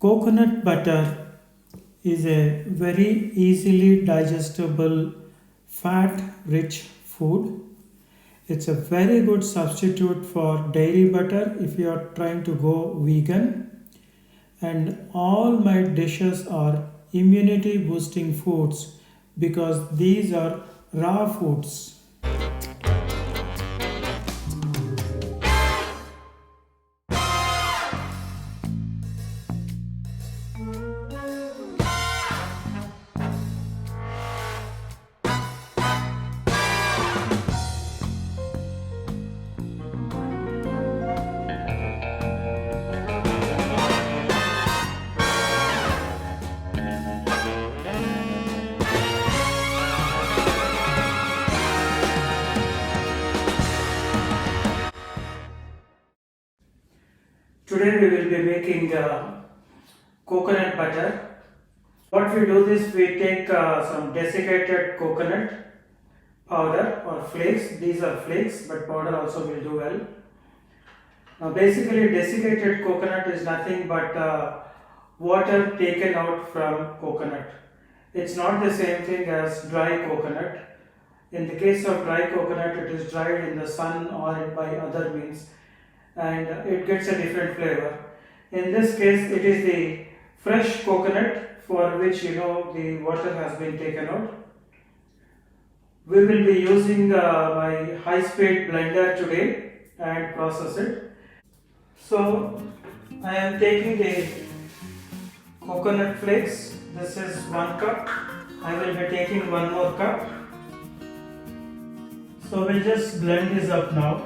Coconut butter is a very easily digestible, fat rich food. It's a very good substitute for dairy butter if you are trying to go vegan. And all my dishes are immunity boosting foods because these are raw foods. Today we will be making coconut butter. What we do is we take some desiccated coconut powder or flakes. These are flakes, but powder also will do well. Now basically desiccated coconut is nothing but water taken out from coconut. It's not the same thing as dry coconut. In the case of dry coconut, it is dried in the sun or by other means, and it gets a different flavor. In this case, it is the fresh coconut for which the water has been taken out. We will be using my high-speed blender today and process it. So I am taking the coconut flakes. This is 1 cup. I will be taking one more cup. So we'll just blend this up now.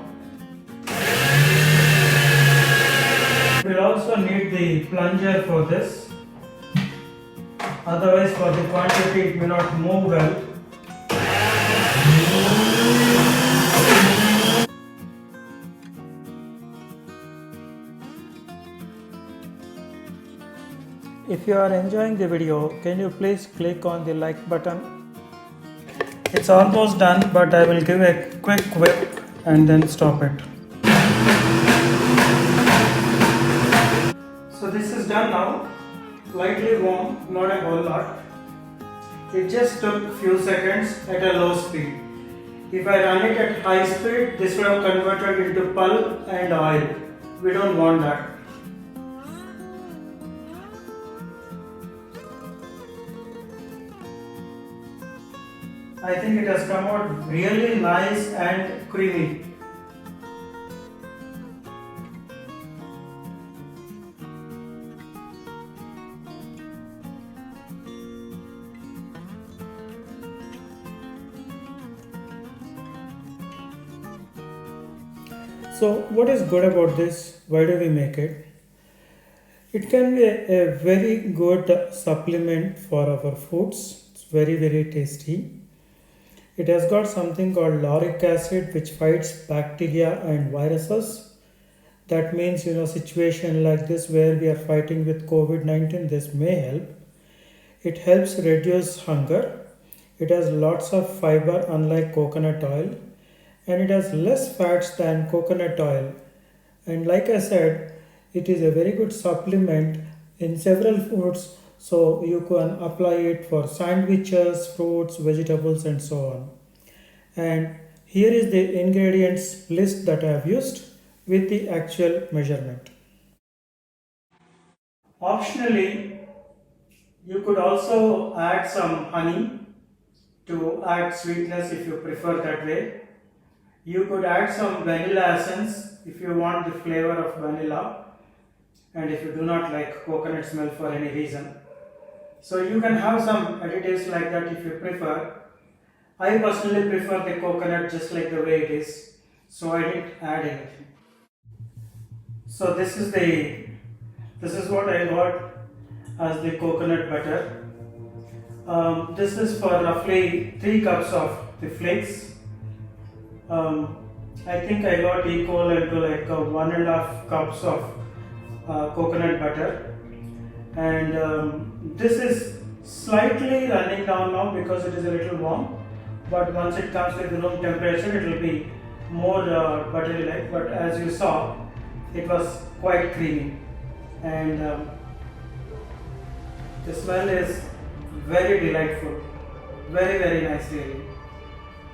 We'll also need the plunger for this. Otherwise, for the quantity, it may not move well. If you are enjoying the video, can you please click on the like button? It's almost done, but I will give a quick whip and then stop it. So this is done now, lightly warm, not a whole lot. It just took few seconds at a low speed. If I run it at high speed, this would have converted into pulp and oil. We don't want that. I think it has come out really nice and creamy. So what is good about this? Why do we make it? It can be a very good supplement for our foods. It's very tasty. It has got something called lauric acid which fights bacteria and viruses. That means situation like this where we are fighting with COVID-19, this may help. It helps reduce hunger. It has lots of fiber unlike coconut oil, and it has less fats than coconut oil. And like I said, it is a very good supplement in several foods, so you can apply it for sandwiches, fruits, vegetables, and so on. And here is the ingredients list that I have used with the actual measurement. Optionally, you could also add some honey to add sweetness if you prefer that way. You could add some vanilla essence if you want the flavor of vanilla, and if you do not like coconut smell for any reason. So you can have some additives like that if you prefer. I personally prefer the coconut just like the way it is, so I didn't add anything. So this is what I got as the coconut butter. This is for roughly 3 cups of the flakes. I think I got equivalent to like 1.5 cups of coconut butter, and this is slightly running down now because it is a little warm, but once it comes to the room temperature it will be more buttery like, but as you saw it was quite creamy, and The smell is very delightful, very nice really.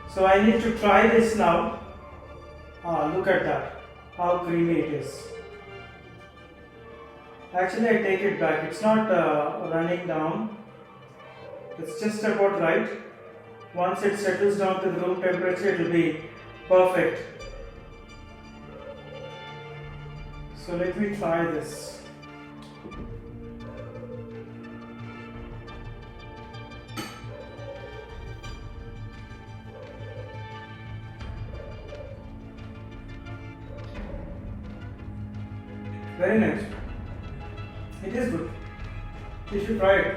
So I need to try this now. Look at that, how creamy it is. Actually, I take it back. It's not running down. It's just about right. Once it settles down to the room temperature, it will be perfect. So let me try this. Very nice. It is good. You should try it.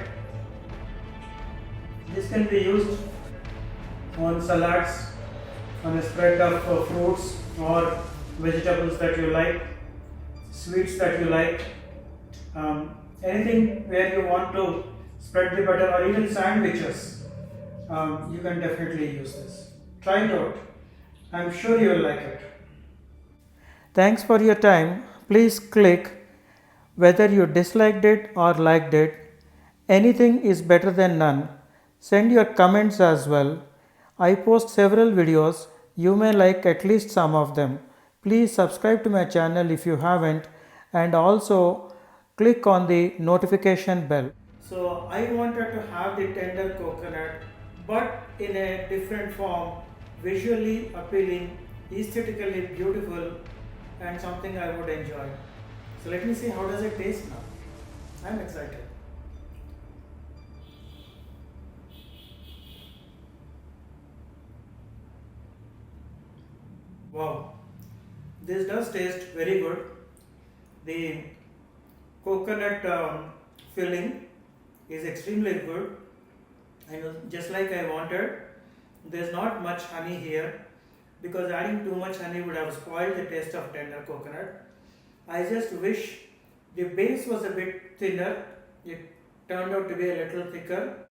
This can be used on salads, on a spread of fruits or vegetables that you like, sweets that you like, anything where you want to spread the butter, or even sandwiches. You can definitely use this. Try it out. I'm sure you will like it. Thanks for your time. Please click whether you disliked it or liked it. Anything is better than none. Send your comments as well. I post several videos. You may like at least some of them. Please subscribe to my channel if you haven't, and also click on the notification bell. So I wanted to have the tender coconut, but in a different form, visually appealing, aesthetically beautiful, and something I would enjoy. So let me see how does it taste now. I'm excited. Wow, this does taste very good. The coconut filling is extremely good, and just like I wanted. There's not much honey here, because adding too much honey would have spoiled the taste of tender coconut. I just wish the base was a bit thinner. It turned out to be a little thicker.